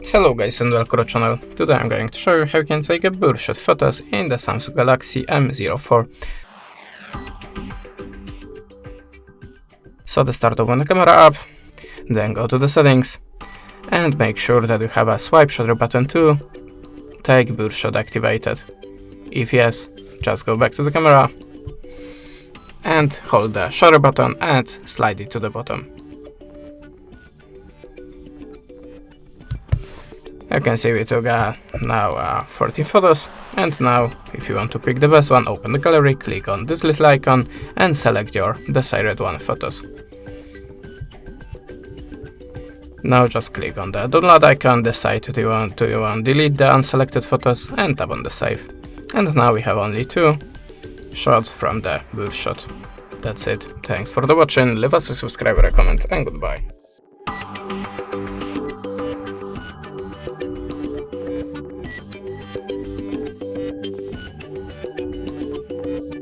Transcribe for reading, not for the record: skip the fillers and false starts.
Hello guys and welcome to the channel. Today I'm going to show you how you can take a birdshot photos in the Samsung Galaxy M04. So to start, open the camera app, then go to the settings and make sure that you have a swipe shutter button to take birdshot activated. If yes, just go back to the camera and hold the shutter button and slide it to the bottom. You can see we took now 14 photos, and now if you want to pick the best one, open the gallery, click on this little icon and select your desired one photos. Now just click on the download icon, decide do you want to delete the unselected photos and tap on the save. And now we have only 2 shots from the birdshot. That's it. Thanks for the watching, leave us a subscribe or a comment, and goodbye.